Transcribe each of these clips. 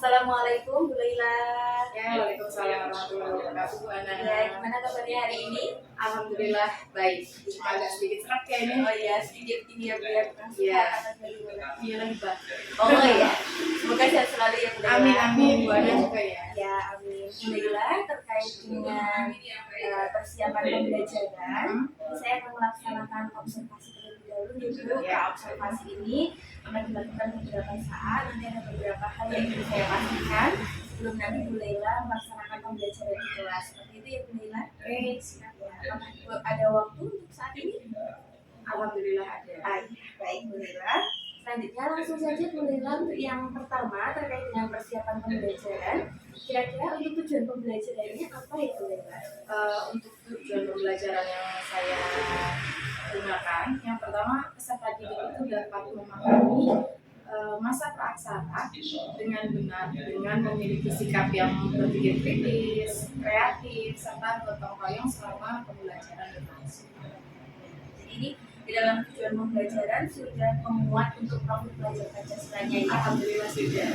Assalamualaikum Bu Laila. Ya, waalaikumsalam warahmatullahi wabarakatuh, Bu Ana. Ya, gimana kabarnya hari ini? Alhamdulillah baik. Cuma agak sedikit serak ya ini. Oh iya, sedikit ini ya Bu ya. Iya. Iya lagi Pak. Oh iya. Semoga sehat selalu ya Bu Laila. Amin amin. Bu Ana juga ya. Ya, amin. Bu Laila, terkait dengan persiapan pembelajaran, saya akan melaksanakan observasi terlebih dahulu nih Bu. Ya. Observasi ini akan dilakukan beberapa saat. Nanti ada beberapa hal yang ingin saya pastikan sebelum nanti Bu Laila melaksanakan pembelajaran di kelas. Seperti itu ya Bu Laila. Siap. Ya, apakah ada waktu untuk saat ini? Alhamdulillah ada. Baik Bu Laila. Selanjutnya langsung saja Bu Laila untuk yang pertama terkait dengan persiapan pembelajaran. Kira-kira untuk tujuan pembelajarannya apa ya Bu Laila? Untuk tujuan pembelajaran yang saya gunakan, yang pertama peserta didik itu dapat memahami masa praaksara dengan benar, dengan memiliki sikap yang berpikir kritis, kreatif, serta gotong royong selama pembelajaran berlangsung. Jadi ini di dalam tujuan pembelajaran sudah memuat untuk profil belajar Pancasilanya ya. Alhamdulillah sudah.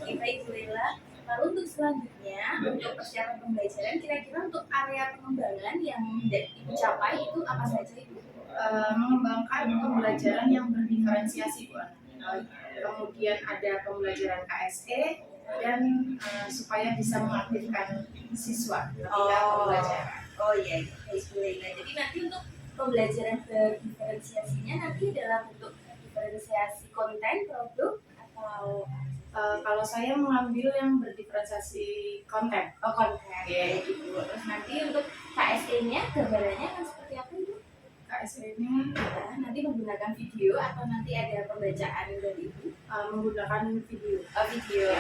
Ya, baik Bu Laila. Lalu untuk selanjutnya untuk persiapan pembelajaran, kira-kira untuk area pengembangan yang dicapai itu apa saja Ibu? Mengembangkan pembelajaran yang berdiferensiasi Bu Ana. Kemudian ada pembelajaran KSE dan supaya bisa mengaktifkan siswa ketika pembelajaran. Oh iya, baik Bu Laila. Jadi nanti untuk pembelajaran berdiferensiasinya nanti dalam bentuk diferensiasi konten, produk atau kalau saya mengambil yang berdiferensiasi konten. oh konten. Ya, gitu. Terus nanti untuk KSE-nya gambarannya akan seperti apa Ibu? KSE-nya Nanti menggunakan video atau nanti ada pembacaan dari Ibu? Menggunakan video. Video.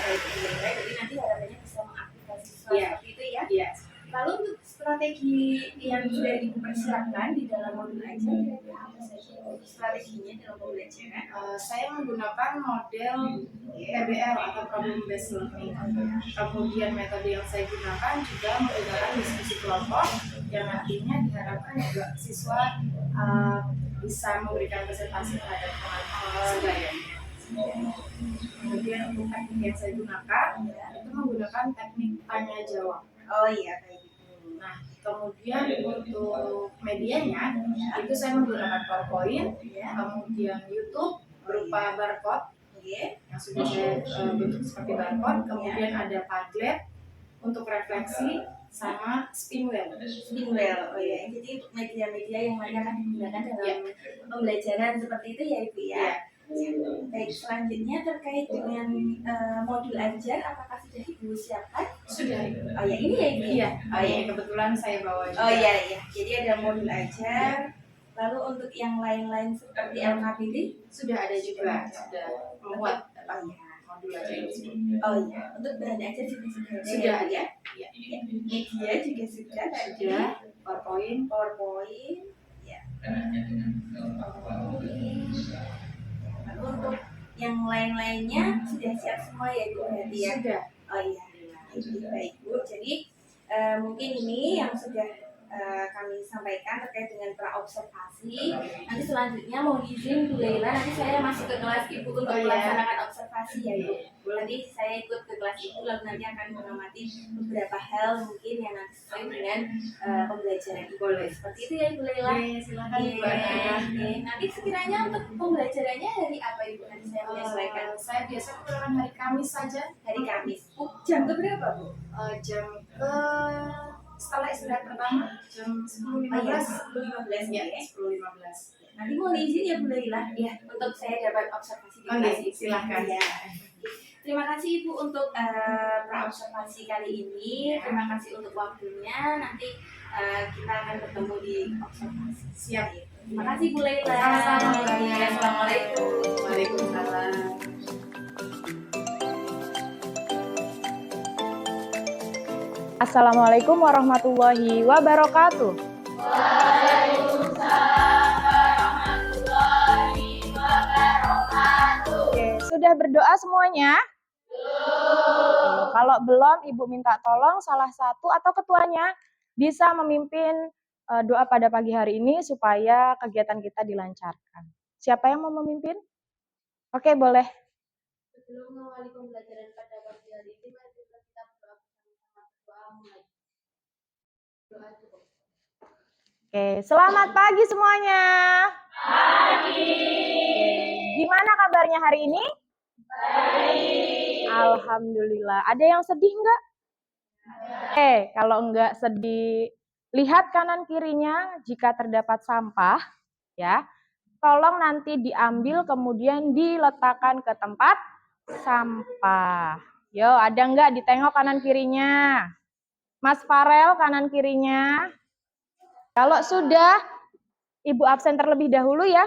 Baik, jadi nanti harapannya bisa mengaktifasi siswa seperti itu ya? Iya. Lalu untuk strategi yang sudah Ibu persiapkan di dalam modul aja, kira-kira apa saja strateginya dalam pembelajaran? Saya menggunakan model PBL atau Problem Based Learning. Kemudian metode yang saya gunakan juga menggunakan diskusi kelompok yang nantinya diharapkan juga siswa bisa memberikan presentasi terhadap teman-teman sebagainya. Kemudian untuk teknik yang saya gunakan itu menggunakan teknik tanya jawab. Oh iya, baik. Nah, kemudian untuk medianya itu saya menggunakan PowerPoint, kemudian YouTube berupa barcode yang sudah saya bentuk seperti barcode, kemudian ada Padlet untuk refleksi sama Spinwheel. Oh iya, jadi untuk media-media yang lain akan digunakan dalam pembelajaran seperti itu ya Ibu ya. Baik, selanjutnya terkait dengan modul ajar, apakah sudah Ibu siapkan? Sudah. Oh ya, ini ya Ibu? Iya. Oh iya, kebetulan saya bawa juga. Oh iya, jadi ada modul ajar. Lalu untuk yang lain-lain seperti LKPD sudah ada juga, sudah membuat modul ajar itu. Oh iya, untuk bahan ajar juga sudah ya? Iya. Media juga sudah. PowerPoint. Ya. Lalu untuk yang lain-lainnya sudah siap semua ya Ibu berarti ya? Sudah. Oh iya, baik Bu. Jadi mungkin ini yang sudah kami sampaikan terkait dengan pra-observasi. Nanti selanjutnya mau izin Bu Laila, nanti saya masuk ke kelas Ibu untuk melaksanakan observasi ya Ibu. Nanti saya ikut ke kelas Ibu, lalu nanti akan mengamati beberapa hal mungkin yang nanti sesuai dengan pembelajaran Ibu. Seperti itu ya Ibu Laila. Silakan Ibu Ana. Nanti sekiranya untuk pembelajarannya hari apa Ibu? Nanti saya menyesuaikan. Saya biasa menggunakan hari Kamis saja. Hari Kamis. Jam ke berapa Bu? Jam ke setelah istirahat pertama jam 10.15. Ya, 10.15. Nanti mau izin ya Bu Laila ya untuk saya dapat observasi di kelas Ibu. Silakan. Ya. Terima kasih Ibu untuk pra-observasi kali ini. Terima kasih untuk waktunya. Nanti kita akan bertemu di observasi. Siap. Terima kasih Bu Laila. Assalamualaikum. Waalaikumsalam. Assalamualaikum warahmatullahi wabarakatuh. Waalaikumsalam warahmatullahi wabarakatuh. Oke, sudah berdoa semuanya? Kalau belum, Ibu minta tolong salah satu atau ketuanya bisa memimpin doa pada pagi hari ini supaya kegiatan kita dilancarkan. Siapa yang mau memimpin? Oke, boleh. Sebelum mengawali pembelajaran pada pagi hari ini, mari kita berdoa bersama-sama. Doa mulai. Doa cukup. Oke, selamat pagi semuanya. Pagi. Gimana kabarnya hari ini? Baik. Alhamdulillah. Ada yang sedih nggak? Kalau nggak sedih, lihat kanan kirinya jika terdapat sampah, ya. Tolong nanti diambil kemudian diletakkan ke tempat sampah. Yo, ada nggak ditengok kanan kirinya? Mas Farel kanan kirinya. Kalau sudah, Ibu absen terlebih dahulu ya.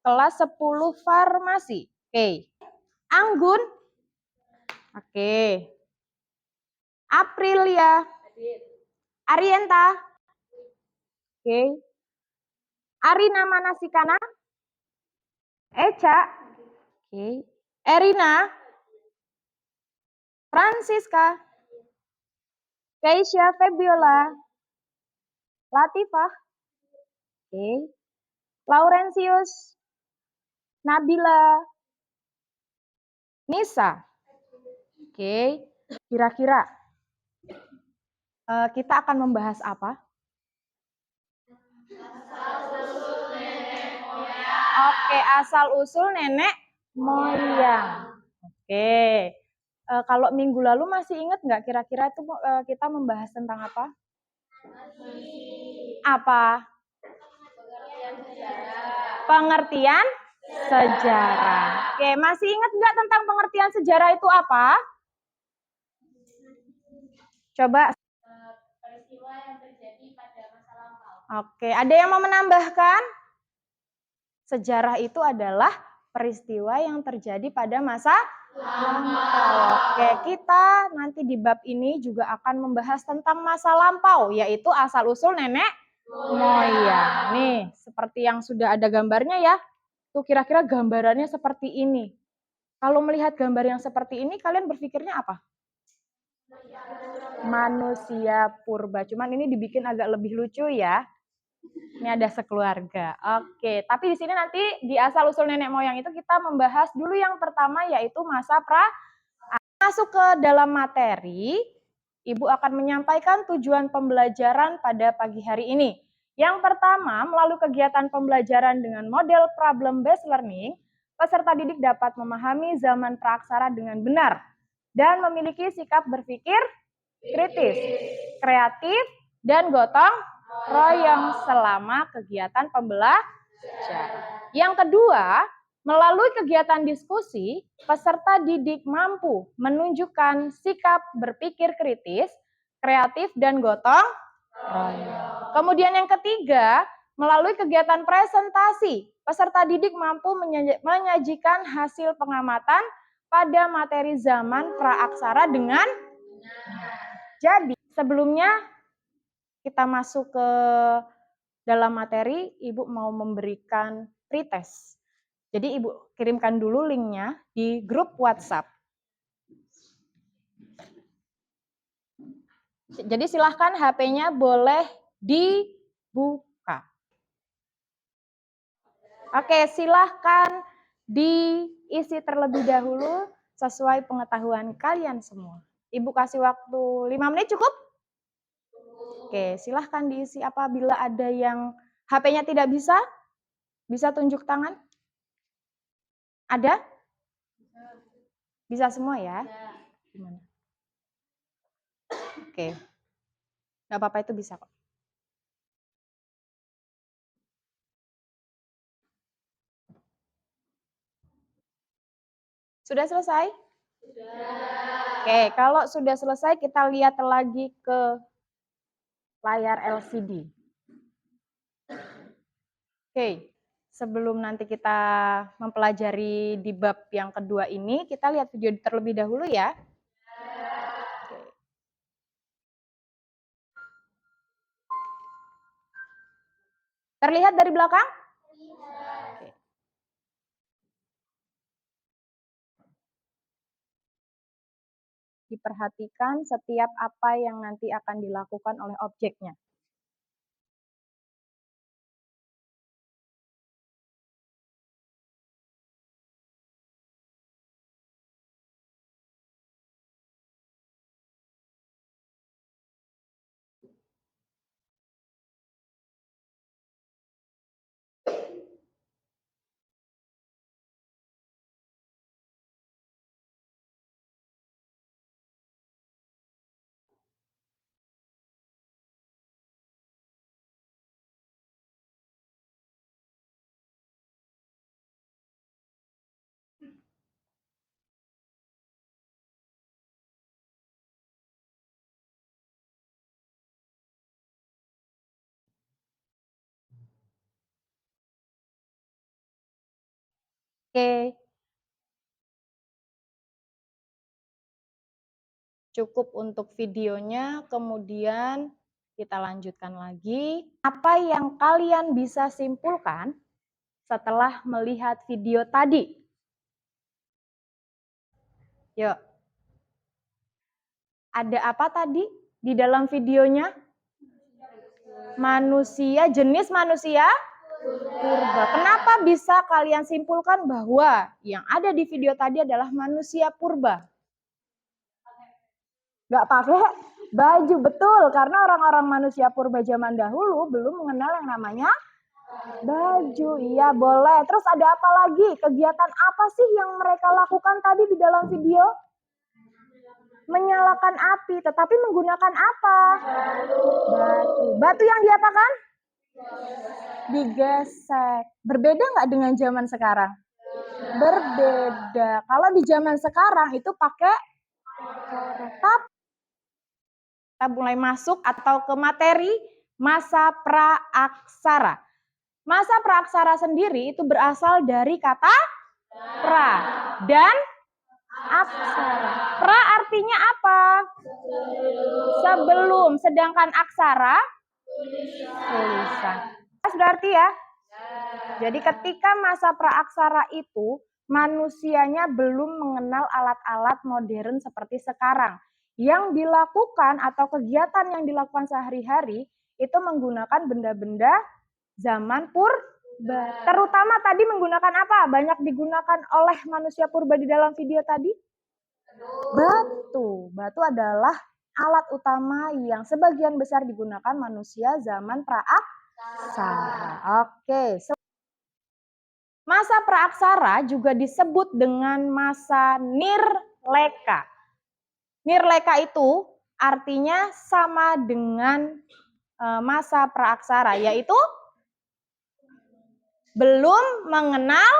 Kelas 10 farmasi. Oke. Anggun. Oke. Aprilia. Arienta. Oke. Arina Manasikana. Eca. Oke. Erina. Francisca. Keisha Febiola. Latifah. Oke. Laurentius. Nabila. Nisa. Oke. Kira-kira kita akan membahas apa? Oke, asal-usul nenek moyang. Oke. Kalau minggu lalu masih ingat nggak kira-kira itu kita membahas tentang apa? Apa? Pengertian sejarah. Oke, masih ingat nggak tentang pengertian sejarah itu apa? Coba. Peristiwa yang terjadi pada masa lampau. Oke, ada yang mau menambahkan? Sejarah itu adalah peristiwa yang terjadi pada masa lampau. Oke, kita nanti di bab ini juga akan membahas tentang masa lampau, yaitu asal-usul nenek moyang. Nih, seperti yang sudah ada gambarnya ya. Tuh kira-kira gambarannya seperti ini. Kalau melihat gambar yang seperti ini, kalian berpikirnya apa? Manusia purba. Cuman ini dibikin agak lebih lucu ya. Ini ada sekeluarga. Oke, tapi di sini nanti di asal-usul nenek moyang itu kita membahas dulu yang pertama yaitu masa pra. Masuk ke dalam materi, Ibu akan menyampaikan tujuan pembelajaran pada pagi hari ini. Yang pertama, melalui kegiatan pembelajaran dengan model problem-based learning, peserta didik dapat memahami zaman praaksara dengan benar dan memiliki sikap berpikir kritis, kreatif, dan gotong royong selama kegiatan pembelajaran. Yang kedua, melalui kegiatan diskusi, peserta didik mampu menunjukkan sikap berpikir kritis, kreatif, dan gotong royong. Kemudian yang ketiga, melalui kegiatan presentasi, peserta didik mampu menyajikan hasil pengamatan pada materi zaman praaksara dengan jadi sebelumnya kita masuk ke dalam materi, Ibu mau memberikan pretest. Jadi Ibu kirimkan dulu linknya di grup WhatsApp. Jadi silahkan HP-nya boleh dibuka. Oke, silahkan diisi terlebih dahulu sesuai pengetahuan kalian semua. Ibu kasih waktu 5 menit cukup? Oke, silahkan diisi apabila ada yang HP-nya tidak bisa tunjuk tangan. Ada? Bisa semua ya? Gimana? Oke. Gak apa-apa, itu bisa kok. Sudah selesai? Sudah. Oke, kalau sudah selesai kita lihat lagi ke layar LCD. Oke, sebelum nanti kita mempelajari di bab yang kedua ini, kita lihat video terlebih dahulu ya. Terlihat dari belakang? Oke. Diperhatikan setiap apa yang nanti akan dilakukan oleh objeknya. Oke. Cukup untuk videonya, kemudian kita lanjutkan lagi. Apa yang kalian bisa simpulkan setelah melihat video tadi? Yuk. Ada apa tadi di dalam videonya? Manusia, jenis manusia purba. Kenapa bisa kalian simpulkan bahwa yang ada di video tadi adalah manusia purba? Nggak pakai baju, betul. Karena orang-orang manusia purba zaman dahulu belum mengenal yang namanya baju. Iya, boleh. Terus ada apa lagi? Kegiatan apa sih yang mereka lakukan tadi di dalam video? Menyalakan api, tetapi menggunakan apa? Batu. Batu yang diapakan? Digesek. Berbeda nggak dengan zaman sekarang? Berbeda. Kalau di zaman sekarang itu pakai korek. Kita mulai masuk atau ke materi masa praaksara. Masa praaksara sendiri itu berasal dari kata pra dan aksara. Pra artinya apa? Sebelum. Sedangkan aksara tulisan. Berarti ya. Jadi ketika masa praaksara itu manusianya belum mengenal alat-alat modern seperti sekarang. Yang dilakukan atau kegiatan yang dilakukan sehari-hari itu menggunakan benda-benda zaman purba. Terutama tadi menggunakan apa? Banyak digunakan oleh manusia purba di dalam video tadi? Batu. Batu adalah alat utama yang sebagian besar digunakan manusia zaman praaksara. Oke. Masa praaksara juga disebut dengan masa nirleka. Nirleka itu artinya sama dengan masa praaksara, yaitu belum mengenal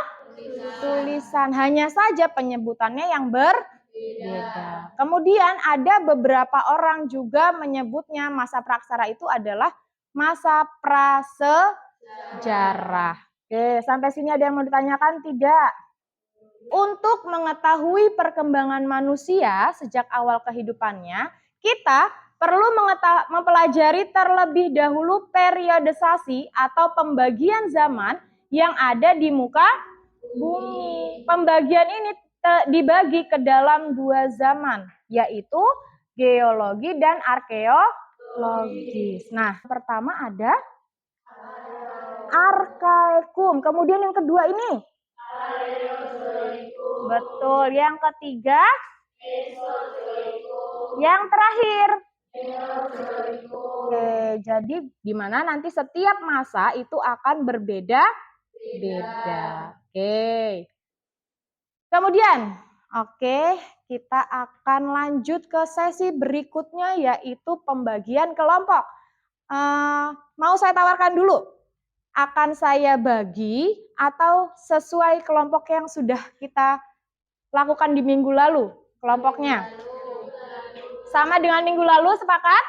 tulisan. Hanya saja penyebutannya yang berbeda. Kemudian ada beberapa orang juga menyebutnya masa praaksara itu adalah masa prasejarah. Oke, sampai sini ada yang mau ditanyakan? Tidak. Untuk mengetahui perkembangan manusia sejak awal kehidupannya, kita perlu mempelajari terlebih dahulu periodisasi atau pembagian zaman yang ada di muka bumi. Pembagian ini dibagi ke dalam dua zaman, yaitu geologi dan arkeologis. Nah, pertama ada Arkaikum. Kemudian yang kedua ini? Betul. Yang ketiga? Yang terakhir? Oke, jadi gimana nanti setiap masa itu akan berbeda-beda. Oke. Kemudian, kita akan lanjut ke sesi berikutnya yaitu pembagian kelompok. Mau saya tawarkan dulu, akan saya bagi atau sesuai kelompok yang sudah kita lakukan di minggu lalu kelompoknya. Sama dengan minggu lalu, sepakat?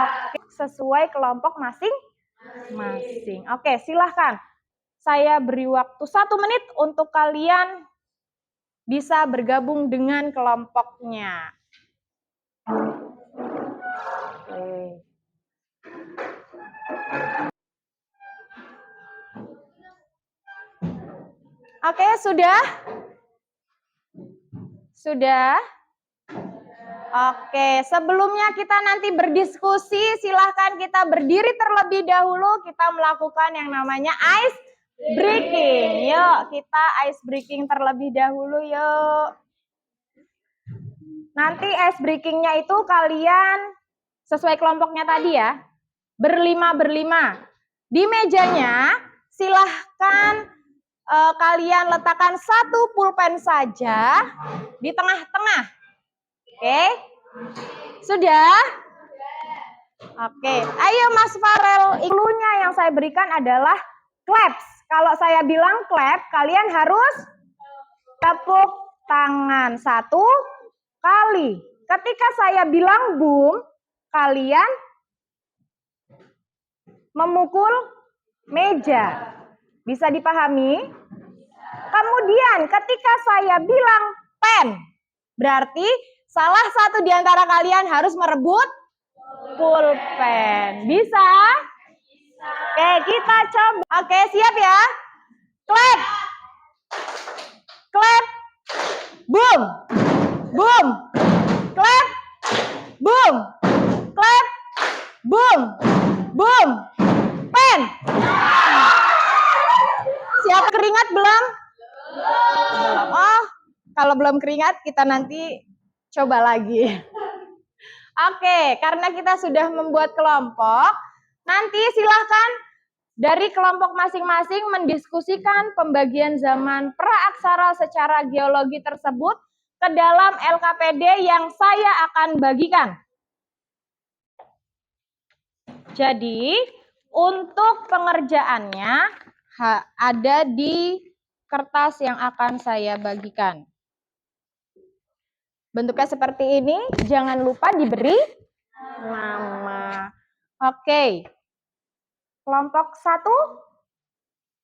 Oke, sesuai kelompok masing-masing. Oke, silahkan. Saya beri waktu 1 menit untuk kalian bisa bergabung dengan kelompoknya. Oke, sudah? Sudah? Oke, sebelumnya kita nanti berdiskusi, silahkan kita berdiri terlebih dahulu, kita melakukan yang namanya ice breaking. Yuk, kita ice breaking terlebih dahulu, yuk. Nanti ice breakingnya itu kalian sesuai kelompoknya tadi ya, berlima-berlima. Di mejanya silahkan kalian letakkan 1 pulpen saja di tengah-tengah. Oke, sudah? Oke, ayo Mas Farel, cluenya yang saya berikan adalah claps. Kalau saya bilang clap, kalian harus tepuk tangan 1 kali. Ketika saya bilang boom, kalian memukul meja. Bisa dipahami? Kemudian ketika saya bilang pen, berarti salah satu di antara kalian harus merebut pulpen. Bisa? Oke, kita coba. Oke, siap ya? Clap. Clap. Boom. Boom. Clap. Boom. Clap. Boom. Boom. Pen. Siap keringat belum? Belum. Oh, kalau belum keringat kita nanti coba lagi. Oke, karena kita sudah membuat kelompok, nanti silahkan dari kelompok masing-masing mendiskusikan pembagian zaman praaksara secara geologi tersebut ke dalam LKPD yang saya akan bagikan. Jadi, untuk pengerjaannya ada di kertas yang akan saya bagikan. Bentuknya seperti ini, jangan lupa diberi nama. Oke. Kelompok 1,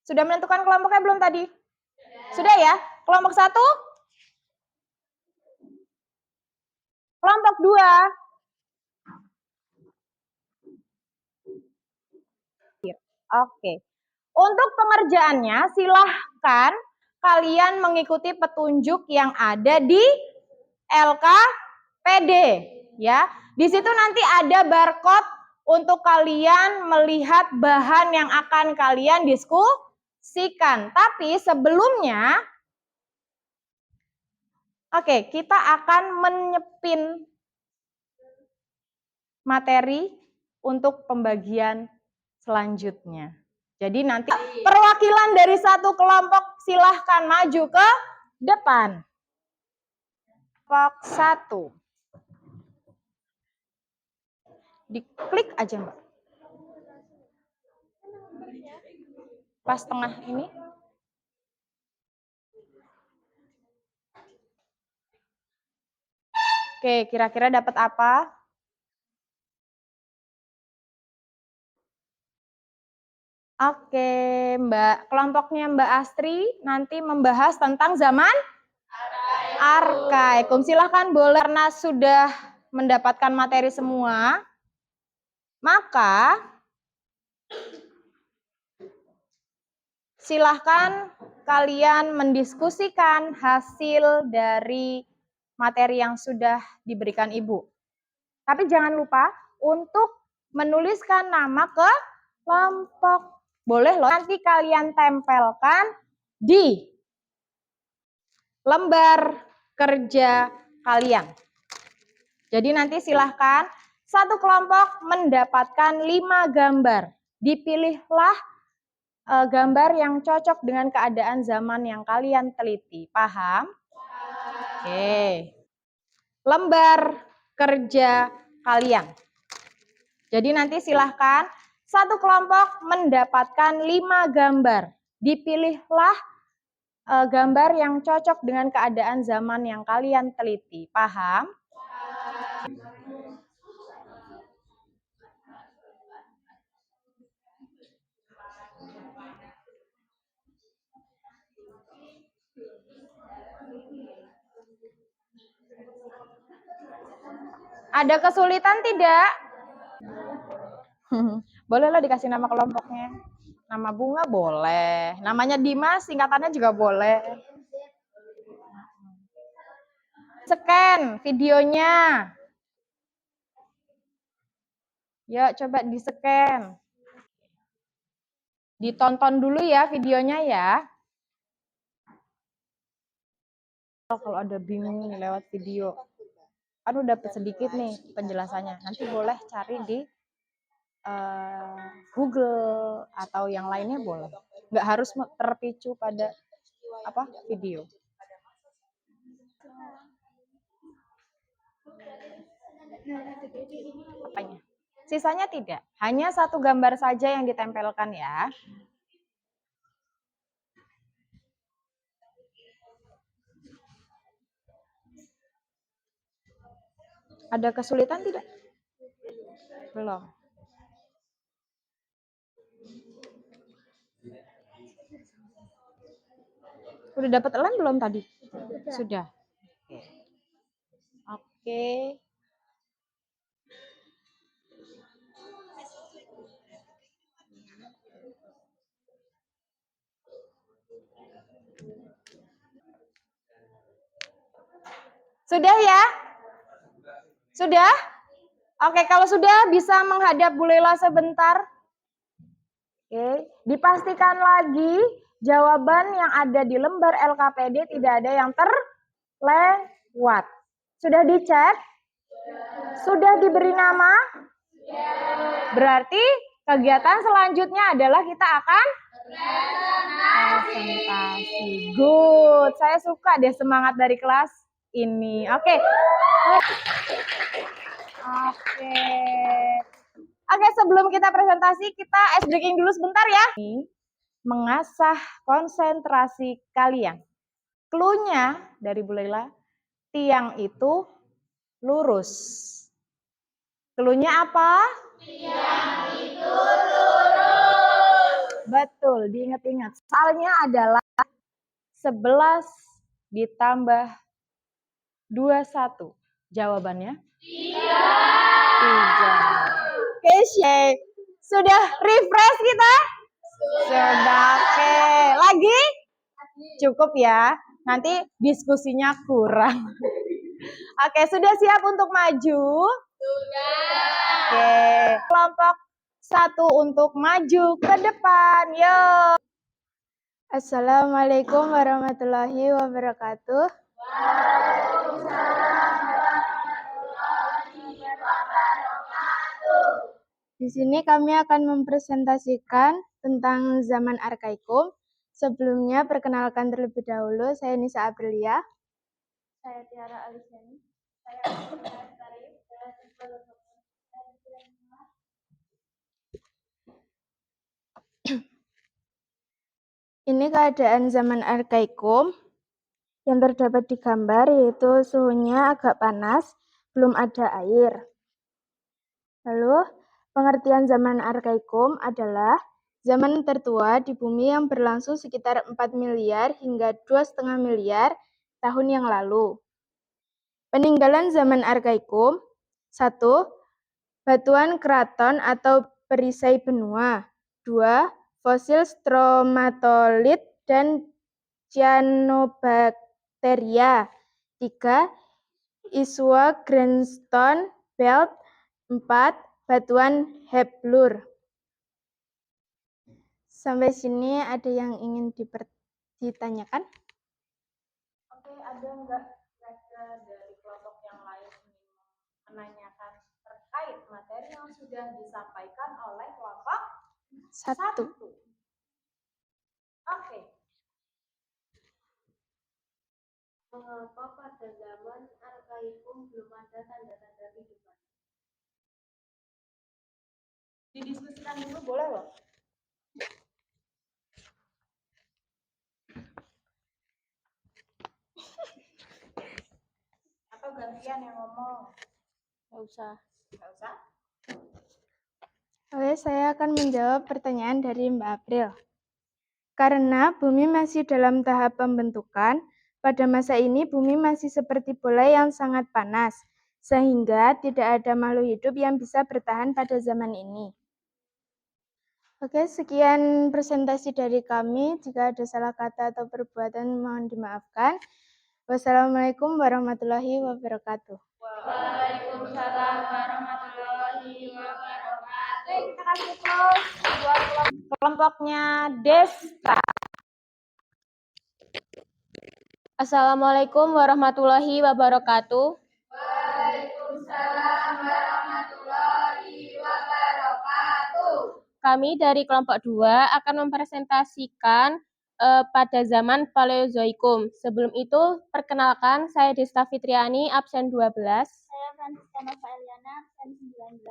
sudah menentukan kelompoknya belum tadi? Sudah ya? Kelompok 1? Kelompok 2? Oke. Untuk pengerjaannya, silahkan kalian mengikuti petunjuk yang ada di LKPD. Ya, di situ nanti ada barcode untuk kalian melihat bahan yang akan kalian diskusikan. Tapi sebelumnya, oke, kita akan menyepin materi untuk pembagian selanjutnya. Jadi nanti perwakilan dari satu kelompok silahkan maju ke depan. Kelompok 1. Diklik aja, Mbak. Pas tengah ini. Oke, kira-kira dapat apa? Oke, Mbak. Kelompoknya Mbak Astri nanti membahas tentang zaman Arkaikum. Silahkan boleh, karena sudah mendapatkan materi semua, maka silahkan kalian mendiskusikan hasil dari materi yang sudah diberikan Ibu. Tapi jangan lupa untuk menuliskan nama ke kelompok. Boleh loh, nanti kalian tempelkan di lembar kerja kalian. Jadi nanti silahkan satu kelompok mendapatkan 5 gambar. Dipilihlah gambar yang cocok dengan keadaan zaman yang kalian teliti. Paham? Oke. Lembar kerja kalian. Jadi nanti silahkan satu kelompok mendapatkan 5 gambar. Dipilihlah gambar yang cocok dengan keadaan zaman yang kalian teliti. Paham? Ada kesulitan tidak? Bolehlah dikasih nama kelompoknya. Nama bunga boleh. Namanya Dimas, singkatannya juga boleh. Scan videonya. Yuk coba di-scan. Ditonton dulu ya videonya ya. Kalau ada bingung nih lewat video. Aduh dapat sedikit nih penjelasannya. Nanti boleh cari di Google atau yang lainnya boleh. Nggak harus terpicu pada video. Apanya? Sisanya tidak. Hanya satu gambar saja yang ditempelkan ya. Ada kesulitan tidak? Belum. Udah dapat lem belum tadi? Sudah. Oke. Sudah ya? Sudah? Oke, kalau sudah bisa menghadap Bu Lela sebentar. Oke, dipastikan lagi jawaban yang ada di lembar LKPD tidak ada yang terlewat. Sudah dicek? Sudah diberi nama? Berarti kegiatan selanjutnya adalah kita akan presentasi. Good. Saya suka deh semangat dari kelas ini. Oke. Oke, sebelum kita presentasi, kita ice breaking dulu sebentar ya. Mengasah konsentrasi kalian. Clue-nya dari Bu Lela, tiang itu lurus. Clue-nya apa? Tiang itu lurus. Betul, diingat-ingat. Soalnya adalah 11 ditambah 21. Jawabannya? 3. Oke, shake. Sudah refresh kita? Sudah, oke. Lagi? Cukup ya. Nanti diskusinya kurang. Oke, sudah siap untuk maju? Sudah. Oke, kelompok 1 untuk maju ke depan. Yuk. Assalamualaikum warahmatullahi wabarakatuh. Di sini kami akan mempresentasikan tentang zaman arkaikum. Sebelumnya perkenalkan terlebih dahulu, saya Nisa Aprilia. Saya Tiara Alisiani. Saya Tarif. Ini keadaan zaman arkaikum yang terdapat di gambar, yaitu suhunya agak panas, belum ada air. Lalu, pengertian zaman arkaikum adalah zaman tertua di bumi yang berlangsung sekitar 4 miliar hingga 2,5 miliar tahun yang lalu. Peninggalan zaman arkaikum. 1. Batuan keraton atau perisai benua. 2. Fosil stromatolit dan cyanobacteria. 3. Isua grindstone belt. 4. Batuan Hepburn. Sampai sini ada yang ingin ditanyakan? Oke, ada enggak kira-kira dari kelompok yang lain ingin menanyakan terkait materi yang sudah disampaikan oleh kelompok 1? Oke. Mengapa pada zaman arkaikum belum ada tanda-tanda kehidupan? Didiskusikan dulu boleh loh. Atau gantian yang ngomong? Nggak usah. Nggak usah? Oke, saya akan menjawab pertanyaan dari Mbak April. Karena bumi masih dalam tahap pembentukan, pada masa ini bumi masih seperti bola yang sangat panas, sehingga tidak ada makhluk hidup yang bisa bertahan pada zaman ini. Oke, sekian presentasi dari kami. Jika ada salah kata atau perbuatan, mohon dimaafkan. Wassalamualaikum warahmatullahi wabarakatuh. Waalaikumsalam warahmatullahi wabarakatuh. Kita kasih close buat kelompoknya Desta. Assalamualaikum warahmatullahi wabarakatuh. Waalaikumsalam warahmatullahi wabarakatuh. Kami dari kelompok 2 akan mempresentasikan pada zaman Paleozoikum. Sebelum itu, perkenalkan, saya Desta Fitriani, absen 12. Saya Francisca Nova Eliana, absen 19.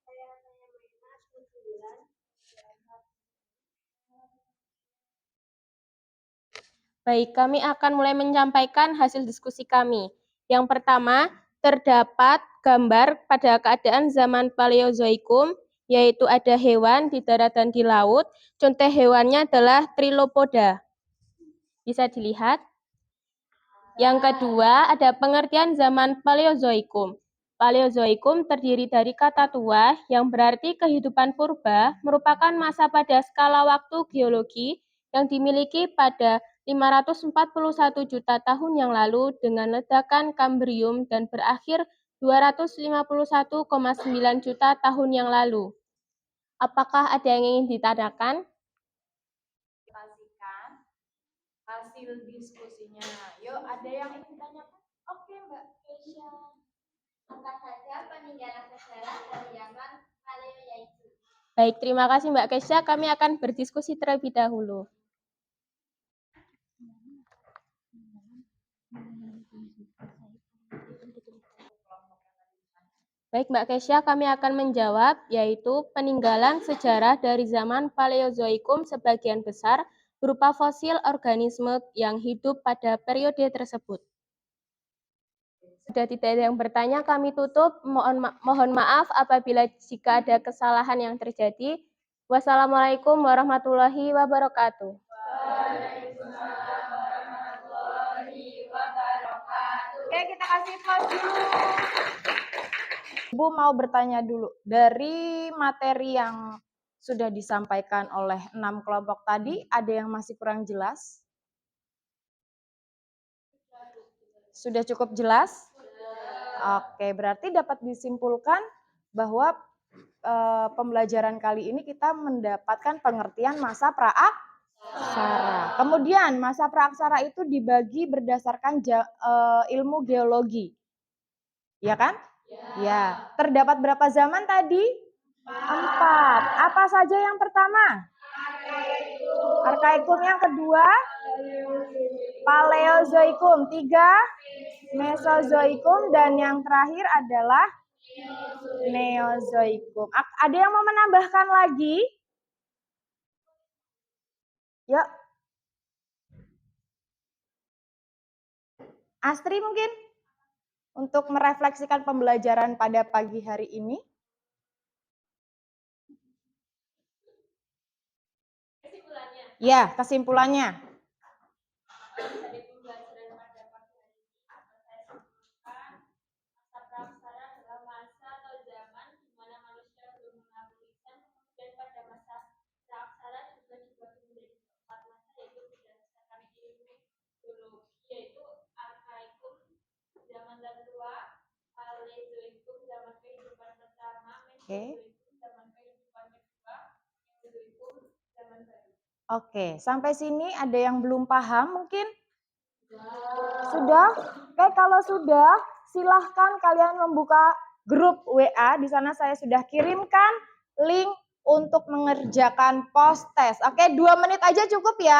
Saya Maina, absen 9. Baik, kami akan mulai menyampaikan hasil diskusi kami. Yang pertama, terdapat gambar pada keadaan zaman Paleozoikum, yaitu ada hewan di darat dan di laut. Contoh hewannya adalah Trilopoda. Bisa dilihat. Yang kedua, ada pengertian zaman Paleozoikum. Paleozoikum terdiri dari kata tua yang berarti kehidupan purba, merupakan masa pada skala waktu geologi yang dimiliki pada 541 juta tahun yang lalu dengan ledakan Kambrium dan berakhir 251,9 juta tahun yang lalu. Apakah ada yang ingin ditanyakan? Pastikan hasil diskusinya. Yuk, ada yang ingin ditanyakan? Oke, Mbak Keisha. Apa saja peninggalan sejarah dari zaman Paleozoikum? Baik, terima kasih Mbak Kesha. Kami akan berdiskusi terlebih dahulu. Baik Mbak Kesha, kami akan menjawab, yaitu peninggalan sejarah dari zaman Paleozoikum sebagian besar berupa fosil organisme yang hidup pada periode tersebut. Sudah tidak ada yang bertanya, kami tutup. Mohon maaf apabila jika ada kesalahan yang terjadi. Wassalamualaikum warahmatullahi wabarakatuh. Oke, kita kasih applause dulu. Ibu mau bertanya dulu, dari materi yang sudah disampaikan oleh 6 kelompok tadi, ada yang masih kurang jelas? Sudah cukup jelas? Oke, berarti dapat disimpulkan bahwa pembelajaran kali ini kita mendapatkan pengertian masa praaksara. Kemudian masa praaksara itu dibagi berdasarkan ilmu geologi. Ya kan? Ya. Terdapat berapa zaman tadi? 4. Apa saja yang pertama? Arkaikum. Yang kedua? Paleozoikum. 3. Mesozoikum. Dan yang terakhir adalah Neozoikum. Ada yang mau menambahkan lagi? Yuk. Astri mungkin? Untuk merefleksikan pembelajaran pada pagi hari ini. Kesimpulannya. Ya, kesimpulannya. Oke, sampai sini ada yang belum paham mungkin? Sudah? Oke, kalau sudah, silahkan kalian membuka grup WA. Di sana saya sudah kirimkan link untuk mengerjakan post test. Oke, 2 menit aja cukup ya?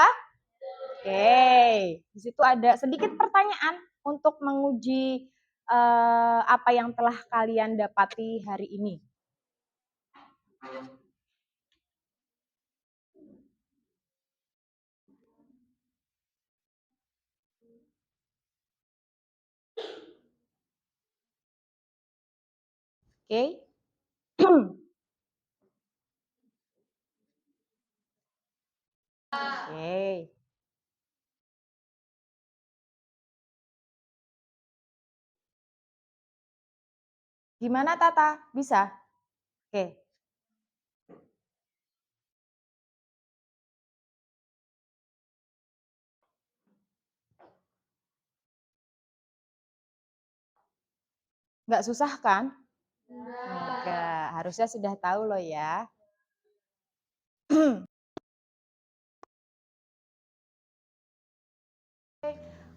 Oke, di situ ada sedikit pertanyaan untuk menguji apa yang telah kalian dapati hari ini. Oke. Oke. Gimana Tata? Bisa? Oke. Nggak susah kan? Enggak, harusnya sudah tahu loh ya.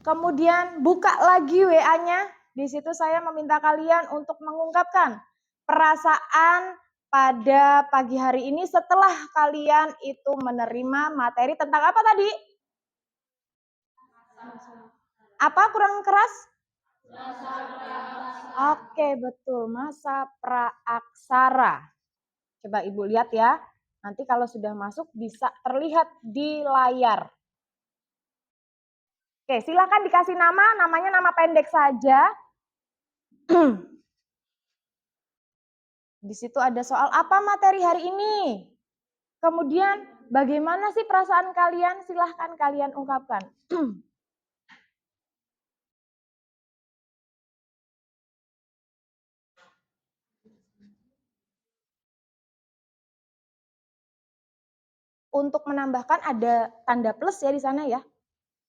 Kemudian buka lagi WA-nya. Di situ saya meminta kalian untuk mengungkapkan perasaan pada pagi hari ini setelah kalian itu menerima materi tentang apa tadi? Apa kurang keras? Oke, betul. Masa praaksara. Coba Ibu lihat ya. Nanti kalau sudah masuk bisa terlihat di layar. Oke, silakan dikasih nama, namanya nama pendek saja. Di situ ada soal apa materi hari ini. Kemudian Bagaimana sih perasaan kalian? Silahkan kalian ungkapkan. Untuk menambahkan ada tanda plus ya di sana ya.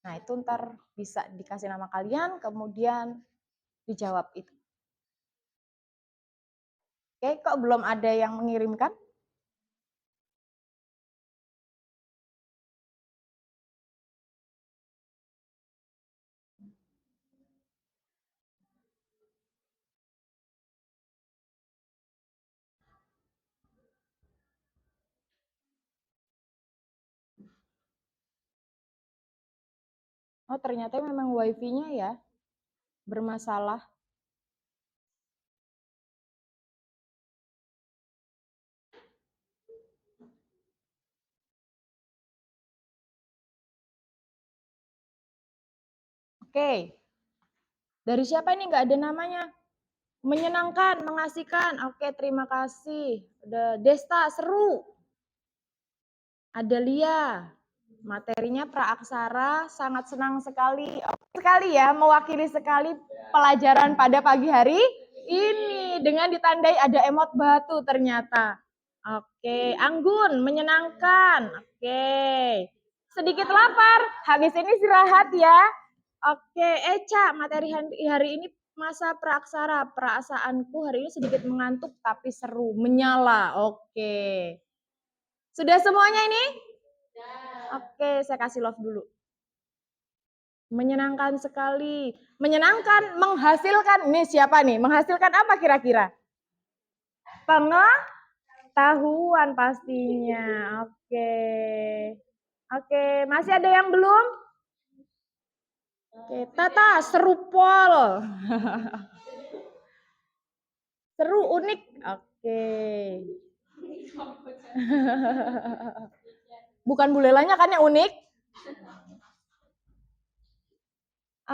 Nah, itu ntar bisa dikasih nama kalian, kemudian dijawab itu. Oke, kok belum ada yang mengirimkan? Oh, ternyata memang wifi-nya ya bermasalah. Oke. Dari siapa ini nggak ada namanya? Menyenangkan, mengasihkan. Oke, terima kasih. Ada Desta, seru. Ada Lia. Materinya praaksara, sangat senang sekali. Oke sekali ya, mewakili sekali pelajaran pada pagi hari ini. Dengan ditandai ada emot batu ternyata. Oke, Anggun, menyenangkan. Oke. Sedikit lapar, habis ini istirahat ya. Oke, Eca, materi hari ini masa praaksara. Perasaanku hari ini sedikit mengantuk tapi seru, menyala. Oke. Sudah semuanya ini? Oke, saya kasih love dulu. Menyenangkan sekali. Menyenangkan, menghasilkan. Ini siapa nih? Menghasilkan apa kira-kira? Pengetahuan pastinya. Oke. Oke, masih ada yang belum? Oke, Tata, seru pol. Seru, unik. Oke. Bukan bulelanya kan yang unik?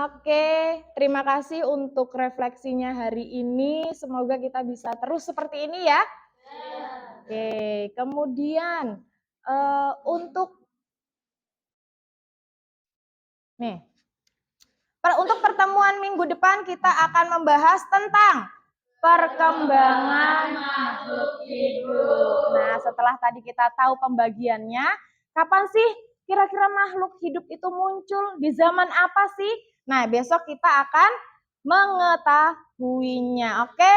Oke, terima kasih untuk refleksinya hari ini. Semoga kita bisa terus seperti ini ya. Oke, kemudian untuk pertemuan minggu depan kita akan membahas tentang perkembangan makhluk hidup. Nah, setelah tadi kita tahu pembagiannya, kapan sih kira-kira makhluk hidup itu muncul? Di zaman apa sih? Nah, besok kita akan mengetahuinya. Oke?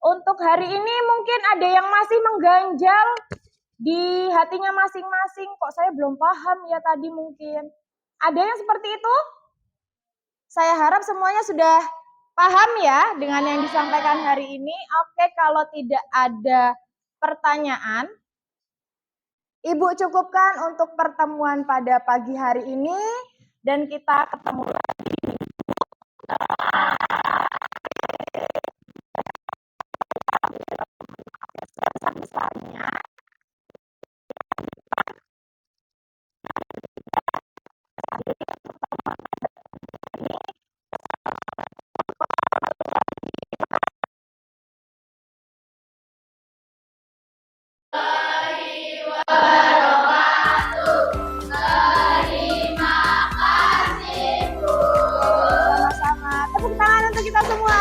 Untuk hari ini mungkin ada yang masih mengganjal di hatinya masing-masing. Kok saya belum paham ya tadi mungkin. Ada yang seperti itu? Saya harap semuanya sudah paham ya dengan yang disampaikan hari ini. Oke, kalau tidak ada pertanyaan, Ibu cukupkan untuk pertemuan pada pagi hari ini dan kita ketemu lagi. Misalnya sama-sama. Tepuk tangan untuk kita semua.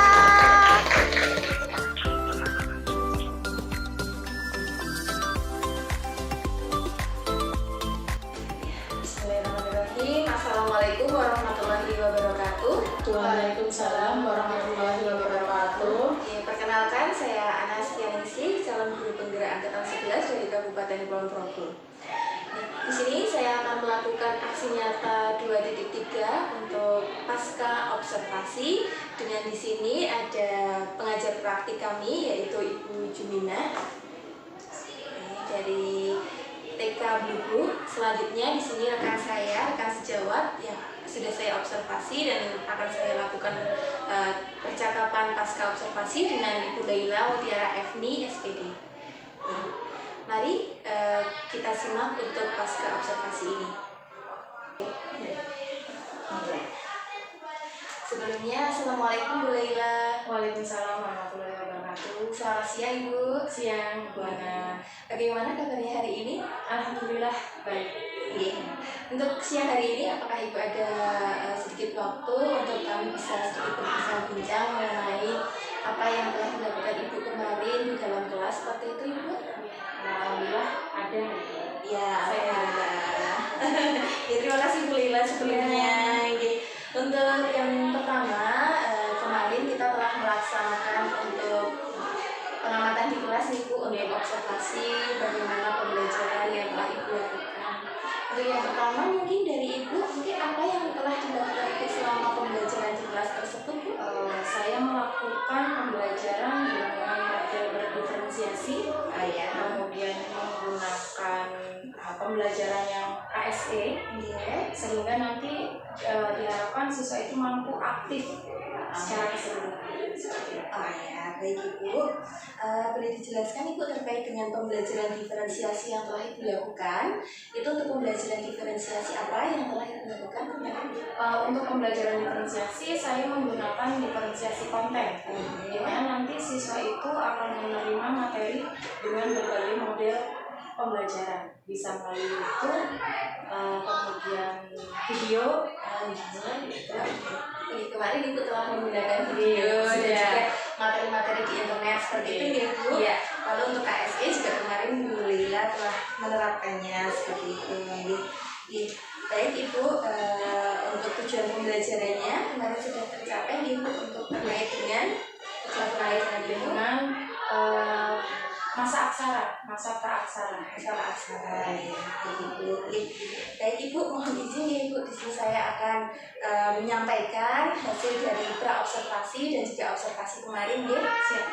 Bismillahirrahmanirrahim. Assalamualaikum warahmatullahi wabarakatuh. Waalaikumsalam warahmatullahi wabarakatuh. Oke, perkenalkan saya Anastianingsih, calon guru penggerak angkatan 11 dari Kabupaten Kulon Progo. Di sini saya akan melakukan aksi nyata 2.3 untuk pasca observasi. Dengan di sini ada pengajar praktik kami yaitu Ibu Jumina dari TK Blubu. Selanjutnya di sini rekan saya, rekan sejawat yang sudah saya observasi dan akan saya lakukan percakapan pasca observasi dengan Ibu Laila Mutiara Efni SPD. Mari kita simak untuk pasca observasi ini. Sebelumnya, Assalamualaikum Bu Laila. Waalaikumsalam warahmatullahi wabarakatuh. selamat siang Ibu. Siang, Bu. Nah, bagaimana kabarnya hari ini? Alhamdulillah baik. Iya. Untuk siang hari ini, apakah Ibu ada sedikit waktu untuk kami bisa sedikit berbincang mengenai apa yang telah dilakukan Ibu kemarin di dalam kelas seperti itu Ibu? Alhamdulillah ada. Ya, Saya alhamdulillah. Ya, terima kasih Bu Lila sebelumnya. Oke. Untuk yang pertama, kemarin kita telah melaksanakan untuk pengamatan di kelas nih Bu, untuk observasi bagaimana pembelajaran yang telah Ibu lakukan. Untuk yang pertama mungkin dari Ibu, mungkin apa yang telah dilakukan Ibu selama pembelajaran di kelas tersebut Bu? Saya melakukan pembelajaran dengan model berdiferensiasi, kemudian menggunakan pembelajaran yang KSE, sehingga nanti diharapkan siswa itu mampu aktif secara keseluruhan. Oh ya, baik Ibu. Boleh dijelaskan Ibu terkait dengan pembelajaran diferensiasi yang telah Ibu lakukan? Itu untuk pembelajaran diferensiasi apa yang telah Ibu lakukan kemarin? Untuk pembelajaran diferensiasi, saya menggunakan diferensiasi konten, di mana nanti siswa itu akan menerima materi dengan berbagai model pembelajaran, bisa melalui YouTube, kemudian video, Kemarin Ibu telah menggunakan video dan Iya. juga materi-materi di internet seperti itu ya Bu. Iya. Lalu untuk KSE juga kemarin Bu Lila telah menerapkannya seperti itu. Baik Ibu, untuk tujuan pembelajarannya kemarin sudah tercapai Ibu untuk terkait dengan masa aksara, masa praaksara. ya, Ibu. Baik Ibu, mohon izin ya Ibu, di sini saya akan menyampaikan hasil dari praobservasi dan juga observasi kemarin ya. Siap.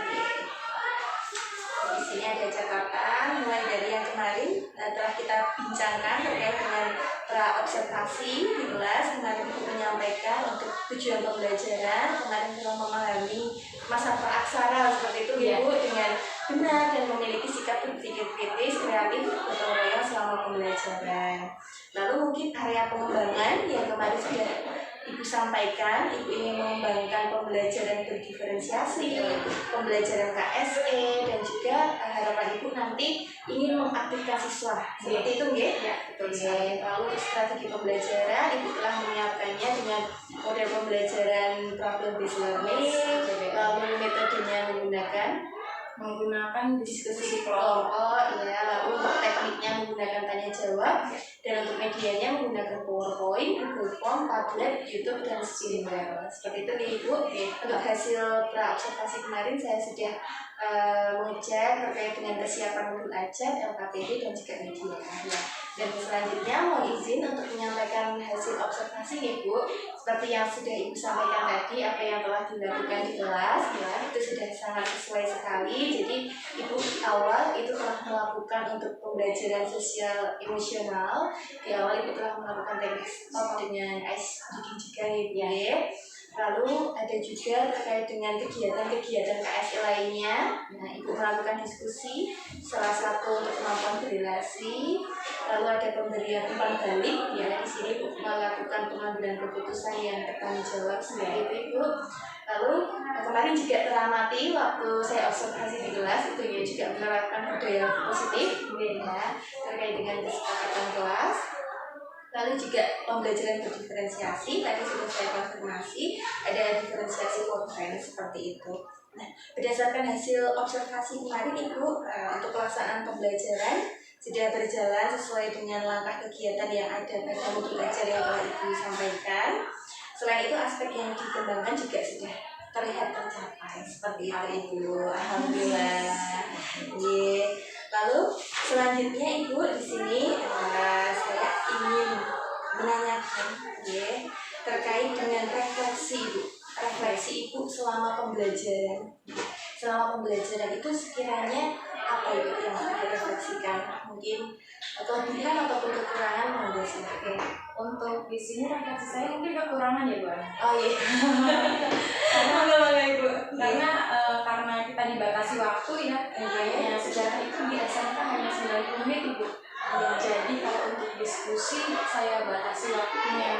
Di sini ada catatan mulai dari yang kemarin telah kita bincangkan terkait dengan praobservasi di kelas. Kemarin Ibu menyampaikan untuk tujuan pembelajaran, kemarin telah memahami masa praaksara seperti itu ya Bu, dengan benar dan memiliki sikap berpikir kritis, kreatif, gotong royong selama pembelajaran. Lalu mungkin area pengembangan yang kemarin sudah Ibu sampaikan, Ibu ingin mengembangkan pembelajaran berdiferensiasi, pembelajaran KSE, dan juga harapan Ibu nanti ingin mengaktifkan siswa. Seperti itu, nggih? Ya, betul. Lalu untuk strategi pembelajaran, Ibu telah menyiapkannya dengan model pembelajaran problem based learning, lalu metodenya menggunakan diskusi kelompok, lalu untuk tekniknya menggunakan tanya jawab, dan untuk medianya menggunakan PowerPoint, Google Form, Padlet, YouTube, dan Streamlabs. Seperti itu nih Ibu. Untuk hasil praobservasi kemarin saya sudah mengecek terkait dengan kesiapan modul ajar, LKPD, dan juga media. Dan selanjutnya mau izin untuk menyampaikan hasil observasi nih Bu. Seperti yang sudah Ibu sampaikan tadi, apa yang telah dilakukan di kelas ya, itu sudah sangat sesuai sekali. Jadi Ibu di awal itu telah melakukan untuk pembelajaran sosial emosional. Di awal Ibu telah melakukan teknik stop dengan ice breathing juga ya. Lalu ada juga terkait dengan kegiatan-kegiatan KSE lainnya. Nah, Ibu melakukan diskusi, salah satu untuk kemampuan berrelasi. Lalu ada pemberian umpan balik, ya di sini Ibu melakukan pengambilan keputusan yang bertanggung jawab seperti itu Ibu. Lalu kemarin juga teramati waktu saya observasi di kelas itu ya juga menerapkan budaya positif, ya terkait dengan kesepakatan kelas. Lalu juga pembelajaran berdiferensiasi, tadi sudah saya konfirmasi, ada diferensiasi konten seperti itu. Nah, berdasarkan hasil observasi kemarin Ibu, untuk pelaksanaan pembelajaran sudah berjalan sesuai dengan langkah kegiatan yang ada pada modul ajar yang telah Ibu sampaikan. Selain itu aspek yang dikembangkan juga sudah terlihat tercapai seperti itu Ibu. Alhamdulillah. Lalu selanjutnya Ibu di sini saya ingin menanyakan terkait dengan refleksi Ibu. Refleksi Ibu selama pembelajaran. Selama pembelajaran itu sekiranya apa Ibu yang direfleksikan? Mungkin kelebihan ataupun kekurangan monggo silakan. Untuk di sini refleksi saya mungkin kekurangan ya Bu. Oh iya. Karena kita dibatasi waktu ya. Sejarah itu di SMK hanya 90 menit Ibu. Jadi kalau untuk diskusi saya batasi waktunya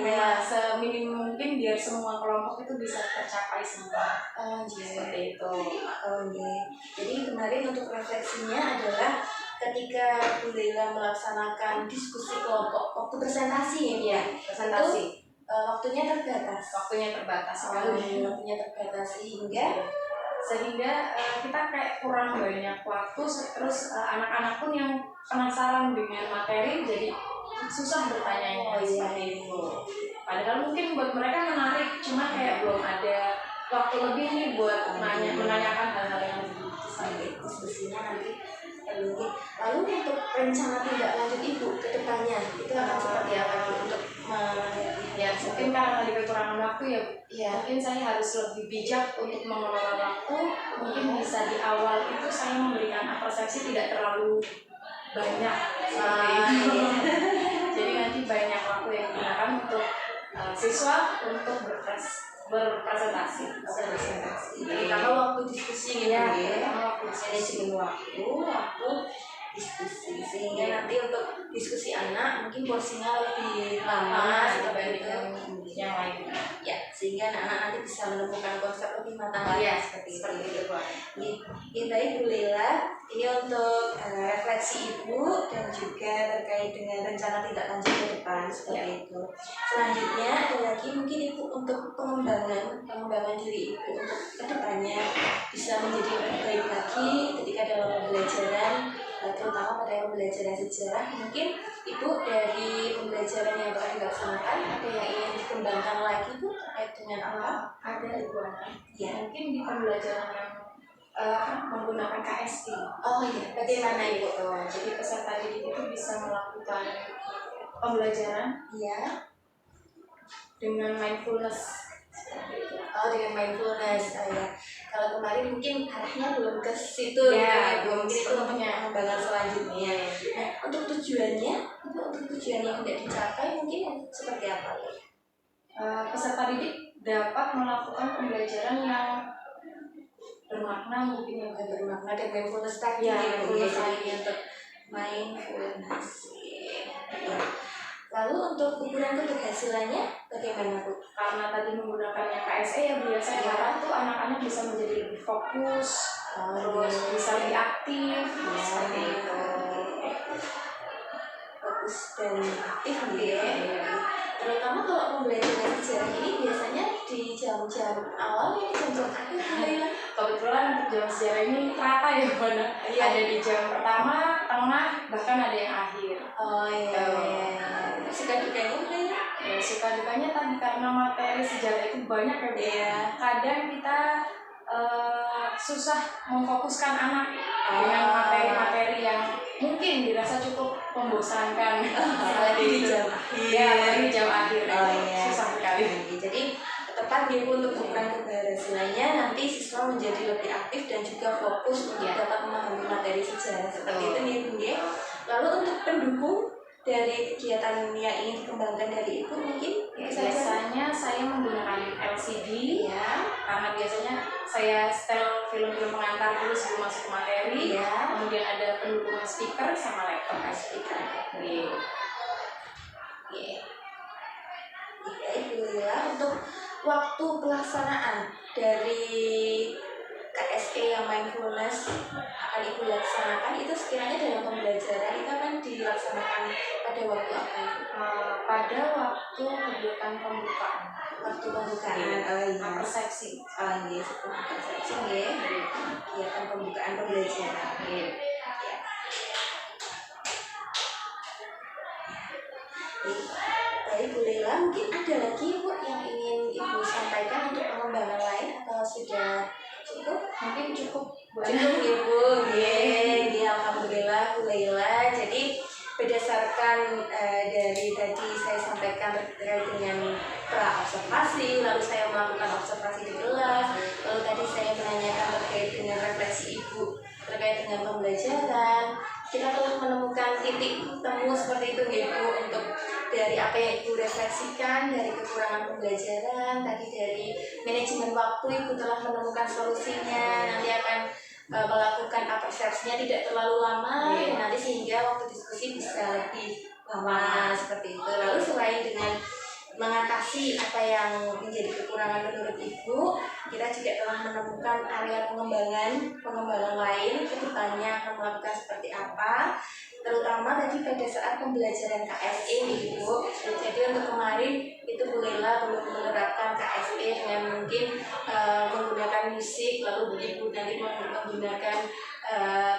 bagaimana seminim mungkin biar semua kelompok itu bisa tercapai semua. Iya. Seperti itu. Iya. Jadi kemarin untuk refleksinya adalah ketika Bu Leila melaksanakan diskusi kelompok waktu presentasi ya, Bu? Iya, presentasi. Waktunya terbatas. Waktunya terbatas sekali. Waktunya terbatas sehingga kita kayak kurang banyak waktu, terus anak-anak pun yang penasaran dengan materi jadi susah bertanya seperti itu. Padahal mungkin buat mereka menarik, cuma kayak belum ada waktu lebih nih buat menanyakan hal-hal yang lebih sampai diskusinya nanti mungkin. Lalu untuk rencana tindak lanjut Ibu ke depannya itu akan seperti apa Bu untuk ya mungkin karena tadi kekurangan waktu ya mungkin saya harus lebih bijak untuk mengelola waktu. Mungkin bisa di awal itu saya memberikan apresiasi tidak terlalu banyak seperti itu. Jadi nanti banyak waktu yang digunakan untuk siswa untuk berpresentasi. Jadi kalau waktu diskusi ya, manajemen waktu diskusi sehingga nanti untuk diskusi anak mungkin porsinya lebih lama dibandingkan yang lain. Ya, sehingga anak-anak nanti bisa menemukan konsep lebih matang lagi seperti itu. Ya, baik Bu Leila, ini untuk refleksi Ibu dan juga terkait dengan rencana tindak lanjut ke depan seperti itu. Selanjutnya ada lagi mungkin Ibu untuk pengembangan diri Ibu untuk kedepannya bisa menjadi lebih baik lagi ketika dalam pembelajaran, terutama pada pembelajaran sejarah. Mungkin Ibu dari pembelajaran yang telah dilaksanakan ada yang ingin dikembangkan lagi Bu terkait dengan apa? Ada Ibu Ana. Ya. Mungkin di pembelajaran yang menggunakan KST. Oh iya, bagaimana Ibu? Jadi peserta didik itu bisa melakukan pembelajaran dengan mindfulness. Oh, dengan mindfulness. Ya. Kalau kemarin mungkin arahnya belum ke situ ya, mungkin itu untuk pengembangan selanjutnya. Nah, untuk tujuannya yang tidak dicapai mungkin seperti apa? Peserta didik dapat melakukan pembelajaran yang bermakna, mungkin yang bermakna dan mindfulness tadi. Mindfulness tadi untuk mindfulness. Ya. Lalu untuk ukuran keberhasilannya bagaimana Bu? Karena tadi menggunakan yang KSE ya biasanya harap tuh anak-anak bisa menjadi lebih fokus, terus bisa lebih aktif, seperti itu. Fokus dan aktif terutama kalau pembelajaran sejarah ini biasanya di jam-jam awal ya jam-jam akhir. Kebetulan untuk jam sejarah ini rata ya Bu. Ada di jam pertama, tengah, bahkan ada yang akhir. Suka dukanya ya? Suka dukanya tadi karena materi sejarah itu banyak ya Bu. Kadang kita susah memfokuskan anak dengan materi-materi yang mungkin dirasa cukup membosankan. Apalagi di jam akhir. Apalagi di jam akhir. Susah sekali. Jadi tepat untuk ukuran keberhasilannya nanti siswa menjadi lebih aktif dan juga fokus untuk dapat memahami materi sejarah seperti itu nih Bu. Lalu untuk pendukung dari kegiatan yang ingin dikembangkan dari Ibu mungkin biasanya saya menggunakan LCD karena biasanya saya setel film-film pengantar dulu sebelum masuk ke materi. Kemudian ada pendukung speaker sama laptop Ibu Leila, untuk waktu pelaksanaan dari KSE yang mindfulness akan Ibu laksanakan itu sekiranya dalam pembelajaran itu akan dilaksanakan pada waktu apa? Pada waktu kegiatan pembukaan. Waktu pembukaan, persepsi. Setelah persepsi kegiatan pembukaan pembelajaran. Baik Bu Leila, mungkin ada lagi Bu yang ingin Ibu sampaikan untuk pengembangan lain atau sudah cukup? Mungkin cukup. Cukup ya Bu. Alhamdulillah Bu Leila. Jadi berdasarkan dari tadi saya sampaikan terkait dengan pra-observasi, lalu saya melakukan observasi di kelas, lalu tadi saya menanyakan terkait dengan refleksi Ibu terkait dengan pembelajaran. Kita telah menemukan titik temu seperti itu ya Bu, untuk dari apa yang Ibu refleksikan dari kekurangan pembelajaran, tadi dari manajemen waktu Ibu telah menemukan solusinya, nanti akan melakukan persepsinya tidak terlalu lama, nanti sehingga waktu diskusi bisa lebih lama seperti itu. Lalu selain dengan mengatasi apa yang menjadi kekurangan menurut Ibu, kita juga telah menemukan area pengembangan lain ke depannya akan melakukan seperti apa, terutama tadi pada saat pembelajaran KSE Ibu. Jadi untuk kemarin itu Bu Lela belum menerapkan KSE dengan mungkin menggunakan musik, lalu Ibu nanti menggunakan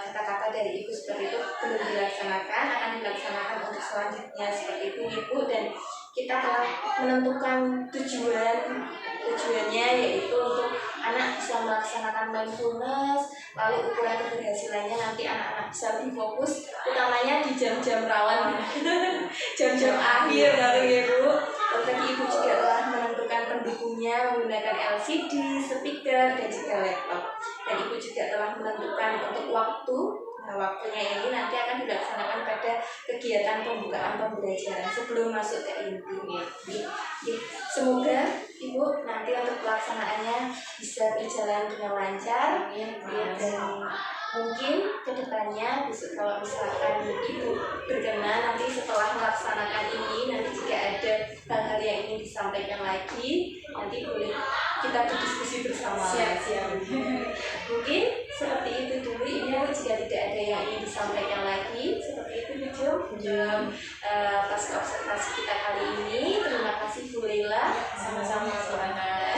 kata-kata dari Ibu seperti itu belum dilaksanakan, akan dilaksanakan untuk selanjutnya seperti itu Ibu. Dan kita telah menentukan tujuannya yaitu untuk anak bisa melaksanakan mindfulness, lalu ukuran keberhasilannya nanti anak-anak bisa lebih fokus, utamanya di jam-jam rawan, jam-jam akhir lalu ya Bu. Lalu tadi Ibu juga telah menentukan pendukungnya menggunakan LCD, speaker, dan juga laptop. Dan Ibu juga telah menentukan untuk waktu. Nah, waktunya ini nanti akan dilaksanakan pada kegiatan pembukaan pembelajaran sebelum masuk ke inti. Semoga Ibu nanti untuk pelaksanaannya bisa berjalan dengan lancar. Dan mungkin kedepannya besok kalau misalkan Ibu berkenan nanti setelah melaksanakan ini nanti jika ada hal-hal yang ingin disampaikan lagi nanti boleh kita berdiskusi bersama. Siap. Mungkin seperti itu dulu Ibu. Jika tidak ada yang ingin disampaikan lagi seperti itu Bu Jum. Atas observasi kita kali ini terima kasih Bu Lela. Sama-sama Bu Ana.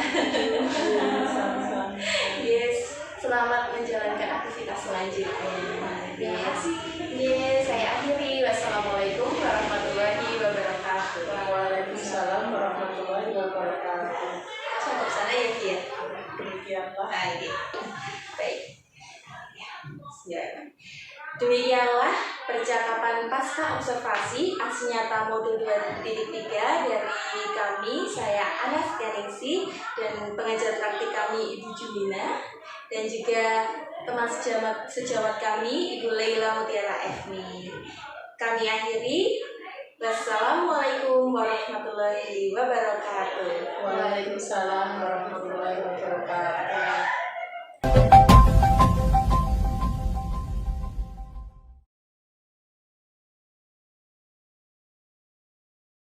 Yes, selamat menjalankan aktivitas selanjutnya. Yes, saya akhiri. Wassalamualaikum warahmatullahi wabarakatuh. Waalaikumsalam warahmatullahi wabarakatuh. Sampai sana ya Ki ya. Demikianlah. Baik. Ya. Demikianlah percakapan pasca observasi aksi nyata modul 2.3 dari kami, saya Anas Ganingsi, dan pengajar praktik kami Ibu Jumina, dan juga teman sejawat kami Ibu Leila Mutiara Efni. Kami akhiri. Wassalamualaikum warahmatullahi wabarakatuh. Waalaikumsalam warahmatullahi wabarakatuh.